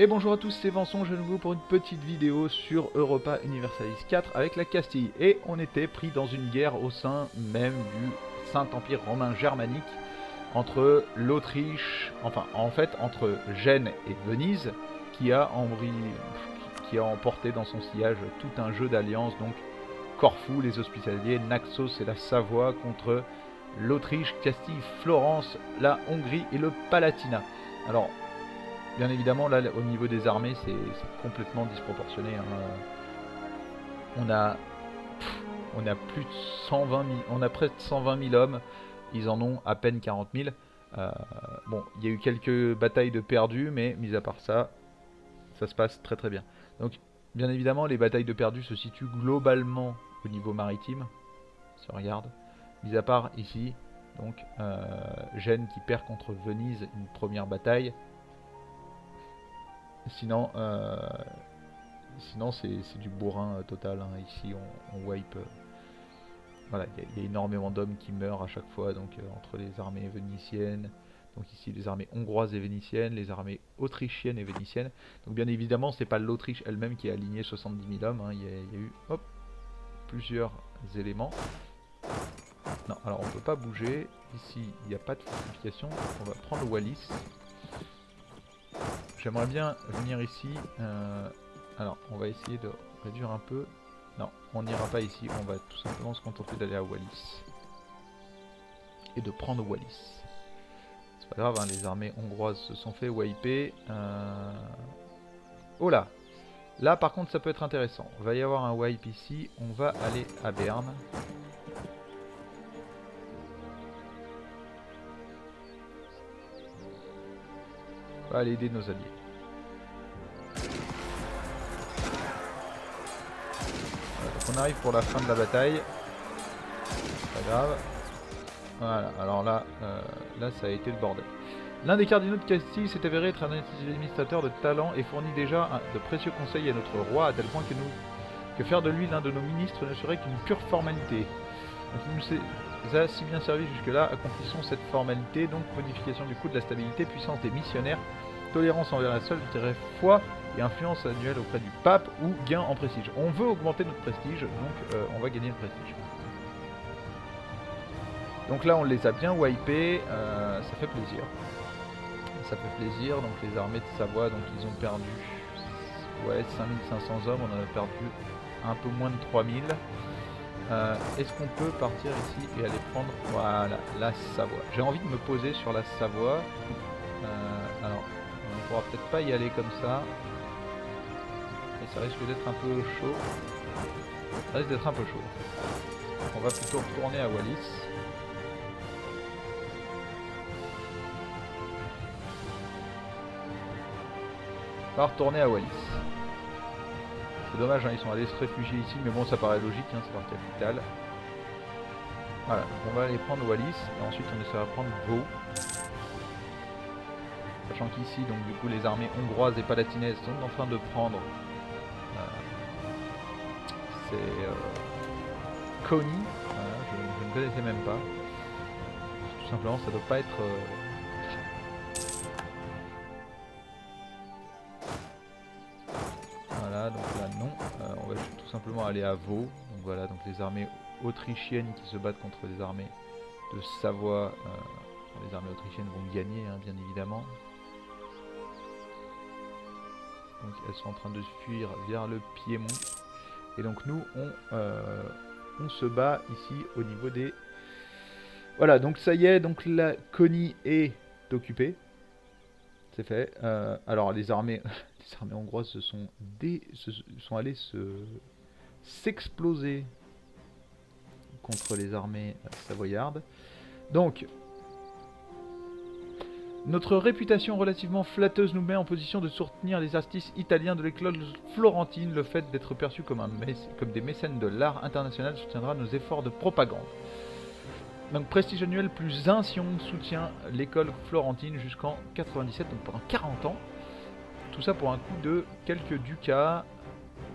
Et bonjour à tous, c'est Vanson, je viens de nouveau pour une petite vidéo sur Europa Universalis 4 avec la Castille. Et on était pris dans une guerre au sein même du Saint-Empire romain germanique entre l'Autriche, enfin en fait entre Gênes et Venise, qui a emporté dans son sillage tout un jeu d'alliances, donc Corfou, les Hospitaliers, Naxos et la Savoie contre l'Autriche, Castille, Florence, la Hongrie et le Palatinat. Alors, bien évidemment, là, au niveau des armées, c'est complètement disproportionné. Hein. On a plus de 120 000, on a près de 120 000 hommes. Ils en ont à peine 40 000. Bon, il y a eu quelques batailles de perdus, mais mis à part ça, ça se passe très très bien. Donc, bien évidemment, les batailles de perdus se situent globalement au niveau maritime. Si on regarde, mis à part ici, donc Gênes qui perd contre Venise une première bataille. Sinon, c'est du bourrin total. Hein. Ici, on wipe. Voilà, il y a énormément d'hommes qui meurent à chaque fois, donc entre les armées vénitiennes. Donc ici, les armées hongroises et vénitiennes, les armées autrichiennes et vénitiennes. Donc bien évidemment, c'est pas l'Autriche elle-même qui a aligné 70 000 hommes. Hein. Il y a eu plusieurs éléments. Non, alors on peut pas bouger. Ici, il n'y a pas de fortification. On va prendre le Wallis. J'aimerais bien venir ici. Alors, on va essayer de réduire un peu. Non, on n'ira pas ici. On va tout simplement se contenter d'aller à Wallis. Et de prendre Wallis. C'est pas grave, hein, les armées hongroises se sont fait wiper. Oh là! Là, par contre, ça peut être intéressant. Il va y avoir un wipe ici. On va aller à Berne. On va aller aider nos alliés. On arrive pour la fin de la bataille. Pas grave. Voilà, alors là, là ça a été le bordel. L'un des cardinaux de Castille s'est avéré être un administrateur de talent et fournit déjà de précieux conseils à notre roi, à tel point que faire de lui l'un de nos ministres ne serait qu'une pure formalité. Donc il nous a si bien servi jusque-là, accomplissons cette formalité, donc modification du coût de la stabilité, puissance des missionnaires, tolérance envers la seule, je dirais foi et influence annuelle auprès du pape ou gain en prestige. On veut augmenter notre prestige, donc on va gagner le prestige. Donc là on les a bien wipés, ça fait plaisir. Ça fait plaisir, donc les armées de Savoie, donc ils ont perdu 5500 hommes, on en a perdu un peu moins de 3000. Est-ce qu'on peut partir ici et aller prendre, voilà, la Savoie. J'ai envie de me poser sur la Savoie. Alors, on ne pourra peut-être pas y aller comme ça. Et ça risque d'être un peu chaud. Ça risque d'être un peu chaud. On va plutôt retourner à Wallis. On va retourner à Wallis. C'est dommage, hein, ils sont allés se réfugier ici, mais bon, ça paraît logique, hein, c'est leur capitale. Voilà, donc on va aller prendre Wallis, et ensuite on essaiera de prendre Vaud. Sachant qu'ici, donc du coup, les armées hongroises et palatinaises sont en train de prendre Koni. Voilà, je ne connaissais même pas. Tout simplement, ça ne doit pas être... Voilà, donc là non, on va tout simplement aller à Vaud. Donc voilà, donc les armées autrichiennes qui se battent contre les armées de Savoie. Les armées autrichiennes vont gagner, hein, bien évidemment. Donc elles sont en train de fuir vers le Piémont. Et donc nous, on se bat ici au niveau des... Voilà, donc ça y est, donc la Koni est occupée. C'est fait. Alors les armées hongroises se sont allées s'exploser contre les armées savoyardes. Donc, notre réputation relativement flatteuse nous met en position de soutenir les artistes italiens de l'école florentine. Le fait d'être perçus comme des mécènes de l'art international soutiendra nos efforts de propagande. Donc prestige annuel plus 1 si on soutient l'école florentine jusqu'en 97, donc pendant 40 ans. Tout ça pour un coût de quelques ducats,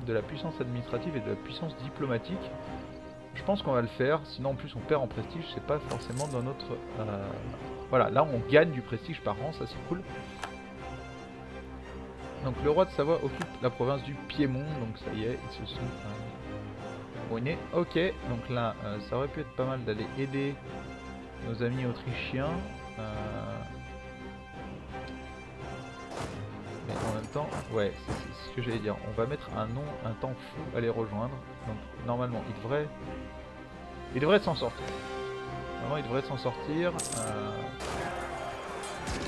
de la puissance administrative et de la puissance diplomatique. Je pense qu'on va le faire, sinon en plus on perd en prestige, c'est pas forcément dans notre... Voilà, là on gagne du prestige par an, ça c'est cool. donc le roi de Savoie occupe la province du Piémont, donc ça y est, ils se sont ruinés. Ok, donc là, ça aurait pu être pas mal d'aller aider nos amis autrichiens. Mais en même temps, ouais, c'est ce que j'allais dire. On va mettre un temps fou à les rejoindre. Donc normalement, il devrait s'en sortir. Normalement, il devrait s'en sortir.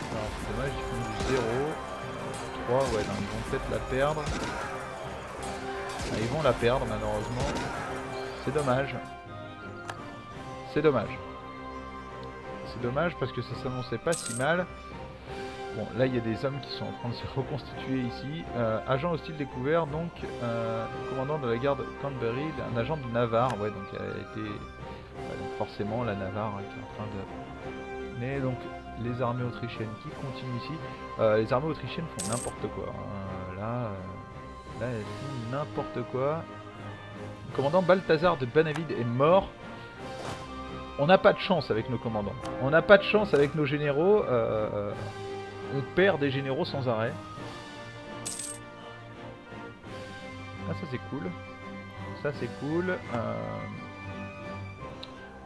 Alors, c'est dommage, ils font du 0. 3, ouais, non, ils vont peut-être la perdre. Ah, ils vont la perdre, malheureusement. C'est dommage. C'est dommage. C'est dommage parce que ça s'annonçait pas si mal. Bon, là, il y a des hommes qui sont en train de se reconstituer ici. Agent hostile découvert, donc, commandant de la garde Canterbury, un agent de Navarre. Ouais, donc, il a été... Ouais, donc forcément, la Navarre qui est en train de... Mais donc, les armées autrichiennes qui continuent ici. Les armées autrichiennes font n'importe quoi. Hein. Là, elles font n'importe quoi. Le commandant Balthazar de Benavid est mort. On n'a pas de chance avec nos commandants. On n'a pas de chance avec nos généraux. On perd des généraux sans arrêt. Ah, ça c'est cool. Ça c'est cool.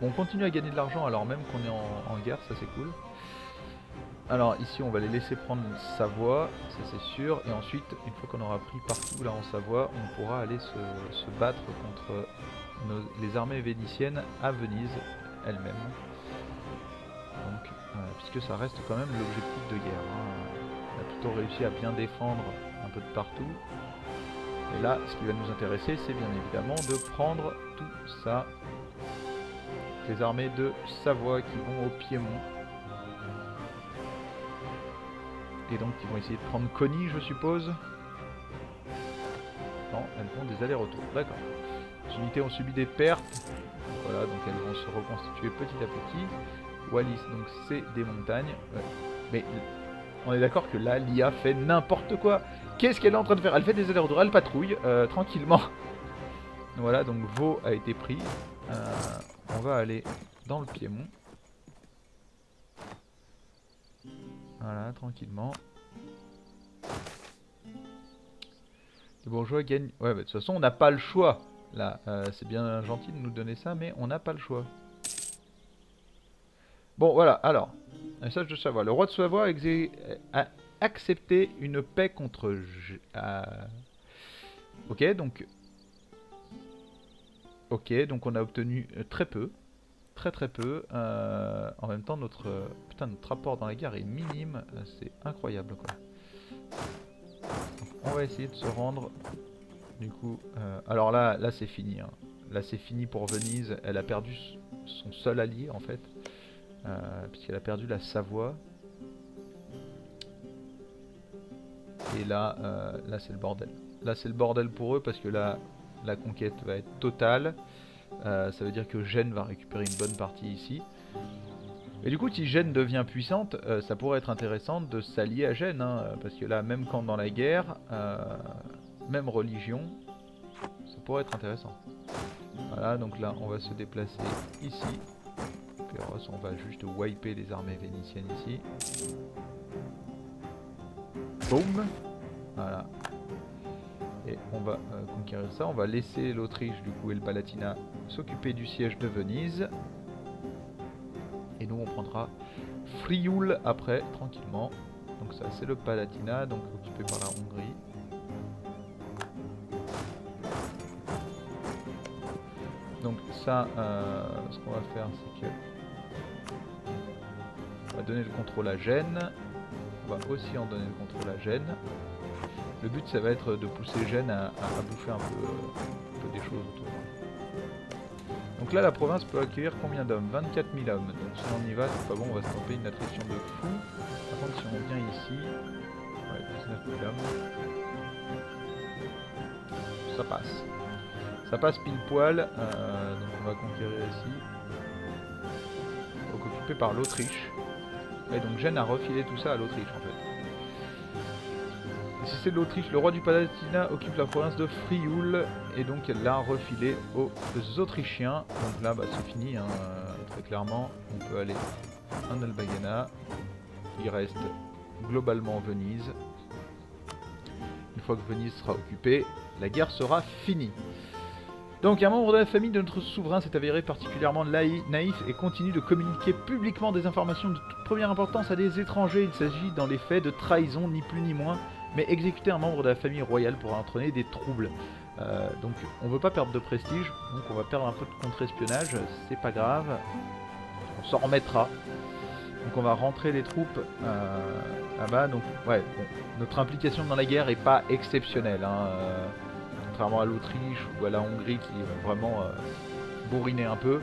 On continue à gagner de l'argent alors même qu'on est en guerre, ça c'est cool. Alors ici on va les laisser prendre Savoie, ça c'est sûr. Et ensuite, une fois qu'on aura pris partout là en Savoie, on pourra aller se battre contre les armées vénitiennes à Venise elle-même. Donc, puisque ça reste quand même l'objectif de guerre. Hein. On a plutôt réussi à bien défendre un peu de partout. Et là, ce qui va nous intéresser, c'est bien évidemment de prendre tout ça. Les armées de Savoie qui vont au Piémont. Et donc, ils vont essayer de prendre Coni, je suppose. Non, elles font des allers-retours. D'accord. Les unités ont subi des pertes. Voilà, donc elles vont se reconstituer petit à petit. Wallis, donc c'est des montagnes. Ouais. Mais on est d'accord que là, l'IA fait n'importe quoi. Qu'est-ce qu'elle est en train de faire? Elle fait des allers-retours, elle patrouille tranquillement. Voilà, donc Vaud a été pris. On va aller dans le Piémont. Voilà, tranquillement. Les bourgeois gagnent... Ouais, bah, de toute façon, on n'a pas le choix. Là, c'est bien gentil de nous donner ça, mais on n'a pas le choix. Bon, voilà, alors. Un message de Savoie. Le roi de Savoie a accepté une paix contre... Ok, donc... Ok, donc on a obtenu très peu. Très peu. En même temps, notre rapport dans la guerre est minime. C'est incroyable, quoi. Donc, on va essayer de se rendre. Du coup, alors là c'est fini. Hein. Là c'est fini pour Venise. Elle a perdu son seul allié en fait, puisqu'elle a perdu la Savoie. Et là, là c'est le bordel. Là c'est le bordel pour eux parce que là la conquête va être totale. Ça veut dire que Gênes va récupérer une bonne partie ici. Et du coup, si Gênes devient puissante, ça pourrait être intéressant de s'allier à Gênes, hein, parce que là, même quand dans la guerre, même religion, ça pourrait être intéressant. Voilà, donc là, on va se déplacer ici. Féroce, on va juste wiper les armées vénitiennes ici. Boum. Voilà. Et on va conquérir ça. On va laisser l'Autriche, du coup, et le Palatinat s'occuper du siège de Venise. Et nous, on prendra Frioul après, tranquillement. Donc ça, c'est le Palatinat, donc occupé par la Hongrie. Donc ça, ce qu'on va faire, c'est que... on va donner le contrôle à Gênes. On va aussi en donner le contrôle à Gênes. Le but, ça va être de pousser Gênes à bouffer un peu des choses autour. Donc là, la province peut accueillir combien d'hommes? 24 000 hommes. Donc si on y va, c'est pas bon, on va se taper une attrition de fou. Par contre, si on vient ici... Ouais, 19 000 hommes. Ça passe. Ça passe pile poil. Donc on va conquérir ici. Donc occupé par l'Autriche. Et donc Gênes a refilé tout ça à l'Autriche en fait. Et si c'est de l'Autriche, le roi du Palatinat occupe la province de Frioul. Et donc elle l'a refilé aux Autrichiens. Donc là, bah, c'est fini. Hein, très clairement, on peut aller en Albagana. Il reste globalement Venise. Une fois que Venise sera occupée, la guerre sera finie. Donc un membre de la famille de notre souverain s'est avéré particulièrement naïf et continue de communiquer publiquement des informations de toute première importance à des étrangers. Il s'agit dans les faits de trahison, ni plus ni moins, mais exécuter un membre de la famille royale pour entraîner des troubles. Donc on veut pas perdre de prestige, donc on va perdre un peu de contre-espionnage, c'est pas grave, on s'en remettra. Donc on va rentrer les troupes là-bas, donc ouais, bon, notre implication dans la guerre est pas exceptionnelle, hein, contrairement à l'Autriche ou à la Hongrie qui vont vraiment bourriner un peu.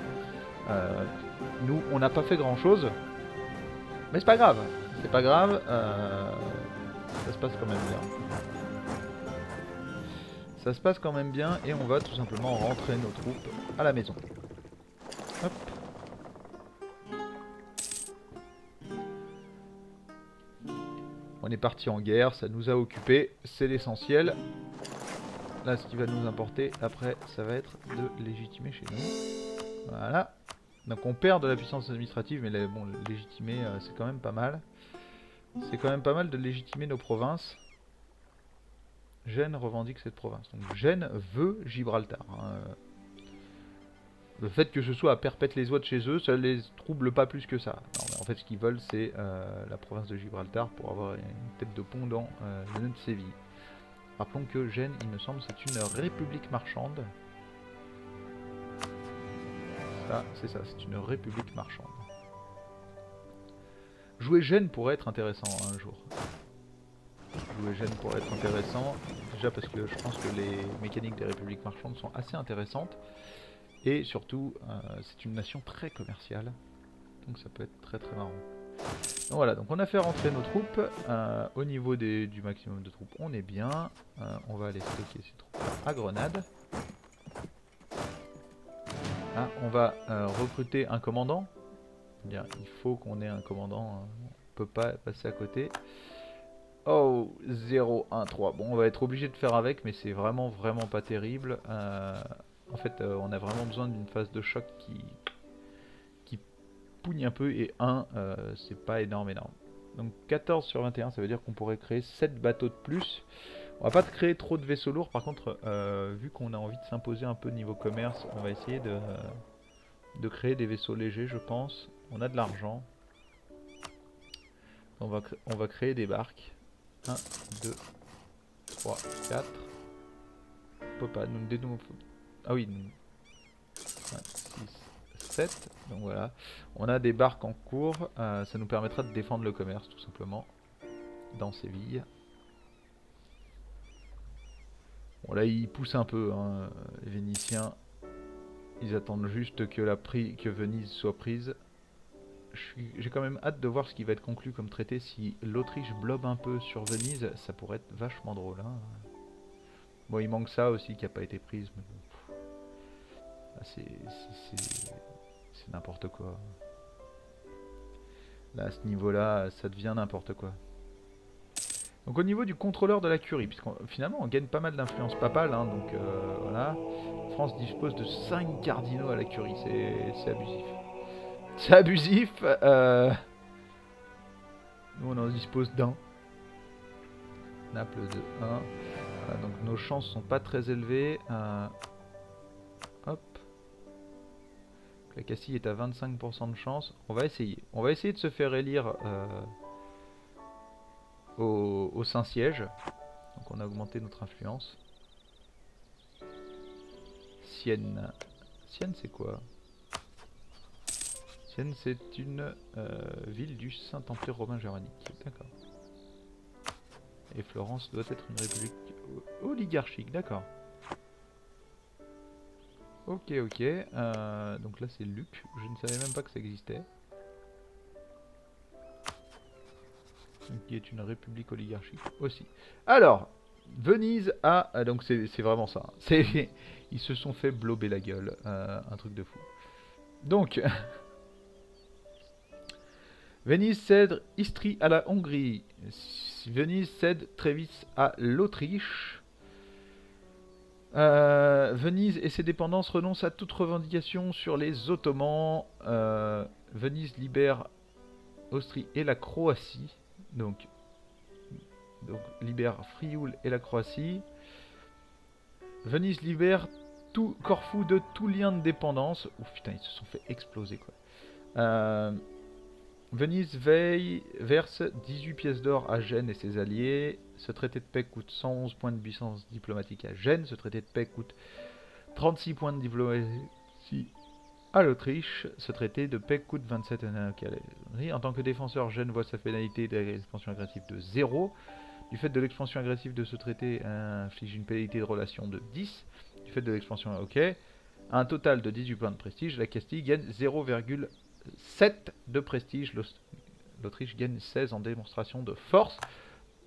Nous, on n'a pas fait grand-chose, mais c'est pas grave, ça se passe quand même bien. Ça se passe quand même bien et on va tout simplement rentrer nos troupes à la maison. Hop. On est parti en guerre, ça nous a occupés, c'est l'essentiel. Là, ce qui va nous importer après, ça va être de légitimer chez nous. Voilà. Donc on perd de la puissance administrative, mais bon, légitimer, c'est quand même pas mal. C'est quand même pas mal de légitimer nos provinces. Gênes revendique cette province. Donc Gênes veut Gibraltar. Hein. Le fait que ce soit à Perpète-les-Oies de chez eux, ça les trouble pas plus que ça. Non, mais en fait, ce qu'ils veulent, c'est la province de Gibraltar pour avoir une tête de pont dans le nœud de Séville. Rappelons que Gênes, il me semble, c'est une république marchande. Ça, c'est ça, c'est une république marchande. Jouer Gênes pourrait être intéressant hein, un jour. Jouer Gênes pourrait être intéressant. Déjà parce que je pense que les mécaniques des républiques marchandes sont assez intéressantes. Et surtout, c'est une nation très commerciale. Donc ça peut être très très marrant. Donc voilà, donc on a fait rentrer nos troupes. Au niveau du maximum de troupes, on est bien. On va aller stocker ces troupes à Grenade. On va recruter un commandant. Bien, il faut qu'on ait un commandant. On peut pas passer à côté. Oh, 0, 1, 3. Bon, on va être obligé de faire avec, mais c'est vraiment pas terrible. En fait, on a vraiment besoin d'une phase de choc qui pougne un peu, et 1, c'est pas énorme. Donc 14 sur 21, ça veut dire qu'on pourrait créer 7 bateaux de plus. On va pas créer trop de vaisseaux lourds, par contre, vu qu'on a envie de s'imposer un peu niveau commerce, on va essayer de créer des vaisseaux légers, je pense. On a de l'argent. On va créer des barques. 1, 2, 3, 4. On peut pas, nous ah oui, 5, 6, 7. Donc voilà, on a des barques en cours, ça nous permettra de défendre le commerce tout simplement dans Séville. Bon là ils poussent un peu, hein, les Vénitiens, ils attendent juste que Venise soit prise. J'ai quand même hâte de voir ce qui va être conclu comme traité. Si l'Autriche blobe un peu sur Venise, ça pourrait être vachement drôle. Hein. Bon, il manque ça aussi qui n'a pas été prise. Mais bon, c'est n'importe quoi. Là, à ce niveau-là, ça devient n'importe quoi. Donc au niveau du contrôleur de la curie, puisqu'on finalement on gagne pas mal d'influence papale, hein, donc voilà. France dispose de 5 cardinaux à la curie, c'est abusif. C'est abusif. Nous on en dispose d'un. Naples de 1. Donc nos chances sont pas très élevées. Hop. La Castille est à 25% de chance. On va essayer. On va essayer de se faire élire au Saint-Siège. Donc on a augmenté notre influence. Sienne. Sienne c'est quoi? Sienne c'est une ville du Saint-Empire romain germanique. D'accord. Et Florence doit être une république oligarchique. D'accord. Ok, ok. Donc là c'est Luc. Je ne savais même pas que ça existait. Qui est une république oligarchique aussi. Alors, Venise a... donc c'est vraiment ça. Ils se sont fait blober la gueule. Un truc de fou. Donc... Venise cède Istrie à la Hongrie. Venise cède Trévis à l'Autriche. Venise et ses dépendances renoncent à toute revendication sur les Ottomans. Venise libère Austrie et la Croatie. Donc, donc libère Frioul et la Croatie. Venise libère tout Corfou de tout lien de dépendance. Ouf, putain, ils se sont fait exploser quoi. Venise verse 18 pièces d'or à Gênes et ses alliés. Ce traité de paix coûte 111 points de puissance diplomatique à Gênes. Ce traité de paix coûte 36 points de diplomatie à l'Autriche. Ce traité de paix coûte 27 points. En tant que défenseur, Gênes voit sa pénalité d'expansion agressive de 0. Du fait de l'expansion agressive de ce traité, inflige une pénalité de relation de 10. Du fait de l'expansion, ok. Un total de 18 points de prestige. La Castille gagne 0,7 de prestige. L'Autriche gagne 16 en démonstration de force.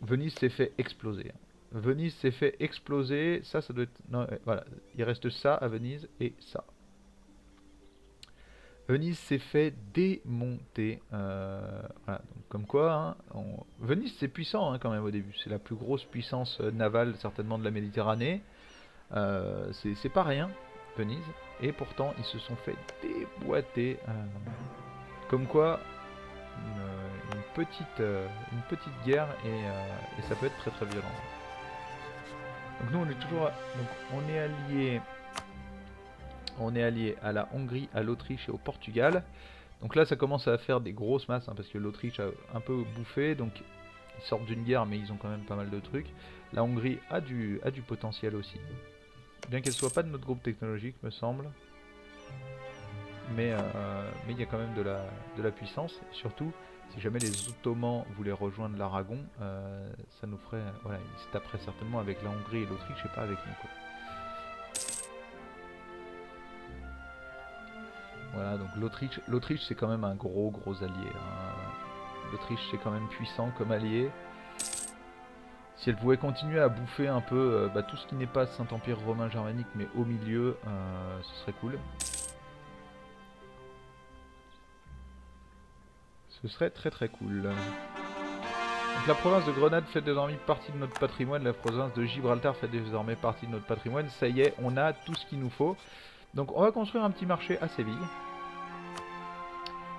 Venise s'est fait exploser. Venise s'est fait exploser. Ça doit être... Non, voilà. Il reste ça à Venise et ça. Venise s'est fait démonter. Voilà, donc comme quoi, hein, Venise c'est puissant hein, quand même au début. C'est la plus grosse puissance navale certainement de la Méditerranée. C'est pas rien, Venise. Et pourtant ils se sont fait déboîter. Comme quoi, une petite guerre et ça peut être très très violent. Donc nous on est toujours... Donc on est allié... On est allié à la Hongrie, à l'Autriche et au Portugal. Donc là ça commence à faire des grosses masses hein, parce que l'Autriche a un peu bouffé. Donc ils sortent d'une guerre mais ils ont quand même pas mal de trucs. La Hongrie a du potentiel aussi. Bien qu'elle soit pas de notre groupe technologique me semble. Mais il y a quand même de la puissance. Et surtout si jamais les Ottomans voulaient rejoindre l'Aragon, ça nous ferait... Voilà, ils se taperaient certainement avec la Hongrie et l'Autriche et pas avec nous quoi. Voilà, donc l'Autriche c'est quand même un gros allié. Hein. L'Autriche c'est quand même puissant comme allié. Si elle pouvait continuer à bouffer un peu tout ce qui n'est pas Saint-Empire romain germanique mais au milieu, ce serait cool. Ce serait très cool. Donc la province de Grenade fait désormais partie de notre patrimoine, la province de Gibraltar fait désormais partie de notre patrimoine. Ça y est, on a tout ce qu'il nous faut. Donc on va construire un petit marché à Séville.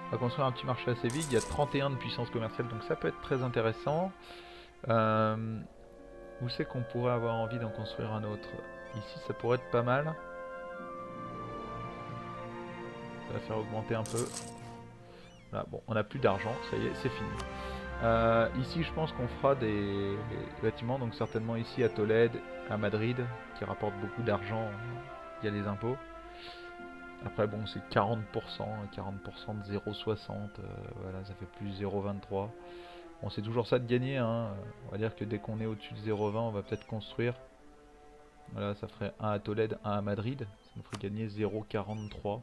On va construire un petit marché à Séville. Il y a 31 de puissance commerciale, donc ça peut être très intéressant. Où c'est qu'on pourrait avoir envie d'en construire un autre? Ici ça pourrait être pas mal. Ça va faire augmenter un peu. Voilà, bon, on n'a plus d'argent, ça y est, c'est fini. Ici je pense qu'on fera des bâtiments, donc certainement ici à Tolède, à Madrid, qui rapportent beaucoup d'argent via les impôts. Après bon c'est 40% de 0,60, voilà ça fait plus 0,23. Bon c'est toujours ça de gagner, hein. On va dire que dès qu'on est au-dessus de 0,20 on va peut-être construire. Voilà ça ferait 1 à Tolède, 1 à Madrid, ça nous ferait gagner 0,43.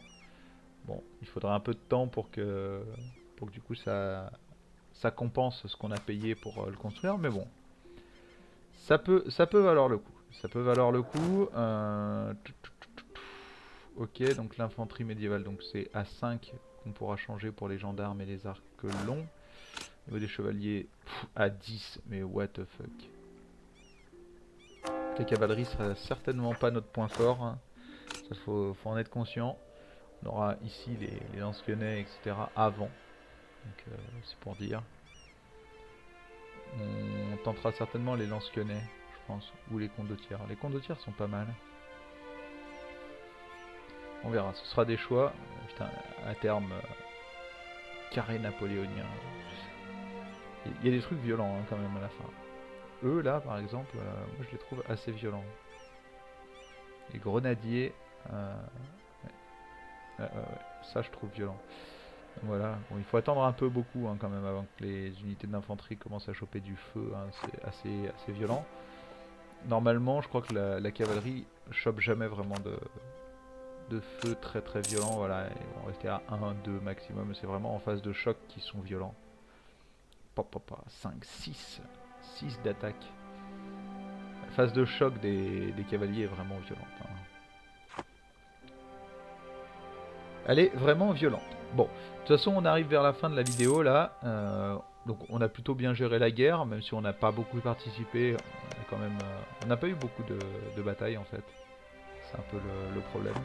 Bon il faudra un peu de temps pour que du coup ça compense ce qu'on a payé pour le construire, mais bon. Ça peut valoir le coup. Ça peut valoir le coup. Ok, donc l'infanterie médiévale, donc c'est à 5 qu'on pourra changer pour les gendarmes et les arcs longs. Au niveau des chevaliers, à 10, mais what the fuck. La cavalerie sera certainement pas notre point fort, hein. Ça faut en être conscient. On aura ici les lance-pionniers, etc. avant. Donc c'est pour dire. On tentera certainement les lance-pionniers, je pense, ou les condottières. Les condottières sont pas mal. On verra, ce sera des choix. Putain, à terme, carré napoléonien. Il y a des trucs violents hein, quand même à la fin. Eux là par exemple, moi je les trouve assez violents. Les grenadiers, ça je trouve violent. Voilà, bon, il faut attendre un peu beaucoup hein, quand même avant que les unités d'infanterie commencent à choper du feu, hein, c'est assez violent. Normalement je crois que la cavalerie chope jamais vraiment de feu très violent, voilà, ils vont rester à 1, 2 maximum, c'est vraiment en phase de choc qui sont violents. 5, 6 d'attaque. La phase de choc des cavaliers est vraiment violente. Hein. Elle est vraiment violente. Bon, de toute façon on arrive vers la fin de la vidéo là. Donc on a plutôt bien géré la guerre, même si on n'a pas beaucoup participé. On n'a pas eu beaucoup de batailles en fait. C'est un peu le problème.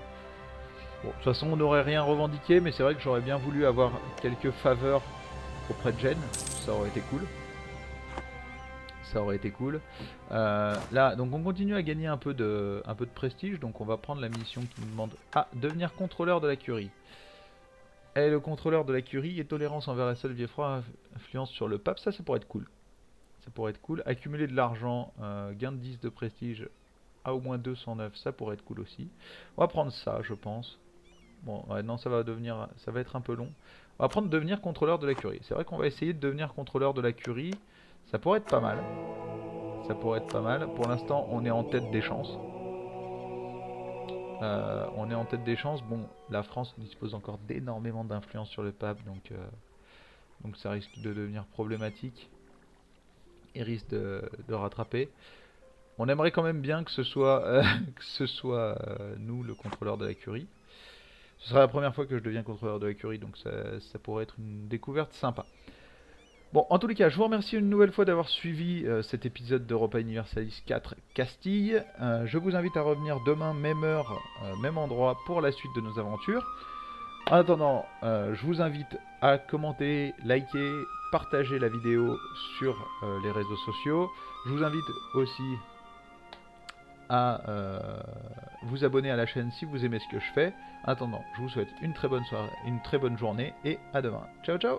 Bon, de toute façon on n'aurait rien revendiqué, mais c'est vrai que j'aurais bien voulu avoir quelques faveurs auprès de Gênes. Ça aurait été cool. ça aurait été cool. Là, donc on continue à gagner un peu de prestige, donc on va prendre la mission qui nous demande devenir contrôleur de la curie. Et le contrôleur de la curie est tolérance envers la seule vie froid, influence sur le pape, ça pourrait être cool. Ça pourrait être cool. Accumuler de l'argent, gain de 10 de prestige à au moins 209, ça pourrait être cool aussi. On va prendre ça, je pense. Bon, ouais, non, ça va être un peu long. On va prendre devenir contrôleur de la curie. C'est vrai qu'on va essayer de devenir contrôleur de la curie. Ça pourrait être pas mal. Ça pourrait être pas mal. Pour l'instant, on est en tête des chances. On est en tête des chances. Bon, la France dispose encore d'énormément d'influence sur le pape, donc ça risque de devenir problématique et risque de rattraper. On aimerait quand même bien que ce soit, nous, le contrôleur de la curie. Ce sera la première fois que je deviens contrôleur de la curie, donc ça pourrait être une découverte sympa. Bon, en tous les cas, je vous remercie une nouvelle fois d'avoir suivi cet épisode d'Europa Universalis 4 Castille. Je vous invite à revenir demain, même heure, même endroit, pour la suite de nos aventures. En attendant, je vous invite à commenter, liker, partager la vidéo sur les réseaux sociaux. Je vous invite aussi à vous abonner à la chaîne si vous aimez ce que je fais. En attendant, je vous souhaite une très bonne soirée, une très bonne journée et à demain. Ciao ciao.